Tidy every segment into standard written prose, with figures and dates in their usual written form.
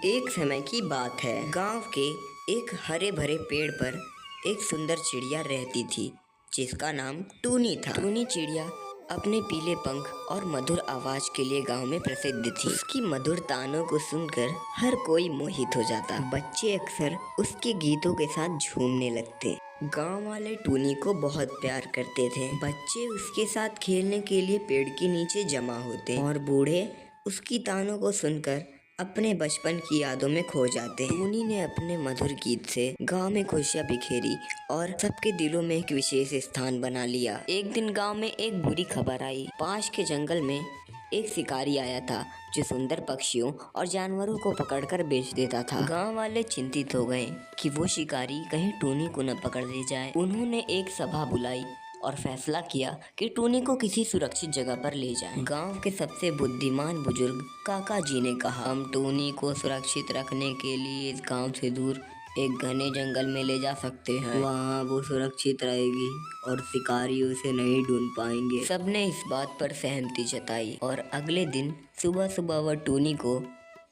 एक समय की बात है। गांव के एक हरे भरे पेड़ पर एक सुंदर चिड़िया रहती थी जिसका नाम टूनी था। टूनी चिड़िया अपने पीले पंख और मधुर आवाज के लिए गांव में प्रसिद्ध थी। उसकी मधुर तानों को सुनकर हर कोई मोहित हो जाता। बच्चे अक्सर उसके गीतों के साथ झूमने लगते। गांव वाले टूनी को बहुत प्यार करते थे। बच्चे उसके साथ खेलने के लिए पेड़ के नीचे जमा होते और बूढ़े उसकी तानों को सुनकर अपने बचपन की यादों में खो जाते। टूनी ने अपने मधुर गीत से गांव में खुशियां बिखेरी और सबके दिलों में एक विशेष स्थान बना लिया। एक दिन गांव में एक बुरी खबर आई। पास के जंगल में एक शिकारी आया था जो सुंदर पक्षियों और जानवरों को पकड़कर बेच देता था। गांव वाले चिंतित हो गए कि वो शिकारी कहीं टूनी को न पकड़ ले जाए। उन्होंने एक सभा बुलाई और फैसला किया कि टूनी को किसी सुरक्षित जगह पर ले जाएं। गांव के सबसे बुद्धिमान बुजुर्ग काका जी ने कहा, हम टूनी को सुरक्षित रखने के लिए इस गांव से दूर एक घने जंगल में ले जा सकते हैं। वहाँ वो सुरक्षित रहेगी और शिकारी उसे नहीं ढूंढ पाएंगे। सबने इस बात पर सहमति जताई और अगले दिन सुबह सुबह वह टूनी को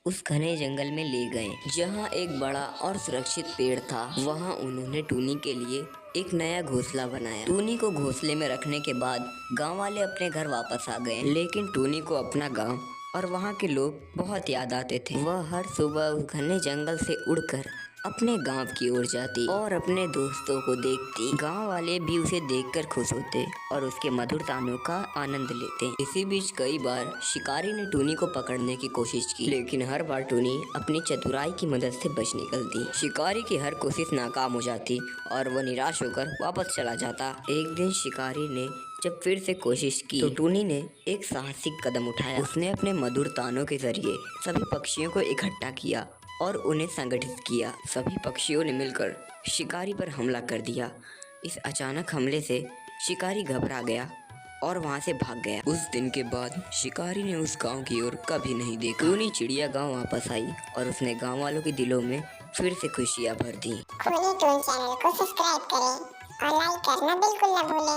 उस घने जंगल में ले गए जहाँ एक बड़ा और सुरक्षित पेड़ था। वहाँ उन्होंने टूनी के लिए एक नया घोंसला बनाया। टूनी को घोंसले में रखने के बाद गांव वाले अपने घर वापस आ गए, लेकिन टूनी को अपना गांव और वहाँ के लोग बहुत याद आते थे। वह हर सुबह उस घने जंगल से उड़कर अपने गांव की ओर जाती और अपने दोस्तों को देखती। गांव वाले भी उसे देखकर खुश होते और उसके मधुर तानों का आनंद लेते। इसी बीच कई बार शिकारी ने टूनी को पकड़ने की कोशिश की, लेकिन हर बार टूनी अपनी चतुराई की मदद से बच निकलती। शिकारी की हर कोशिश नाकाम हो जाती और वह निराश होकर वापस चला जाता। एक दिन शिकारी ने जब फिर से कोशिश की तो टूनी ने एक साहसिक कदम उठाया। उसने अपने मधुर तानों के जरिए सभी पक्षियों को इकट्ठा किया और उन्हें संगठित किया। सभी पक्षियों ने मिलकर शिकारी पर हमला कर दिया। इस अचानक हमले से शिकारी घबरा गया और वहां से भाग गया। उस दिन के बाद शिकारी ने उस गांव की ओर कभी नहीं देखा। टूनी चिड़िया गांव वापस आई और उसने गांव वालों के दिलों में फिर से खुशियां भर दी। टूनी टून चैनल को सब्सक्राइब करें और लाइक करना बिल्कुल न भूलें।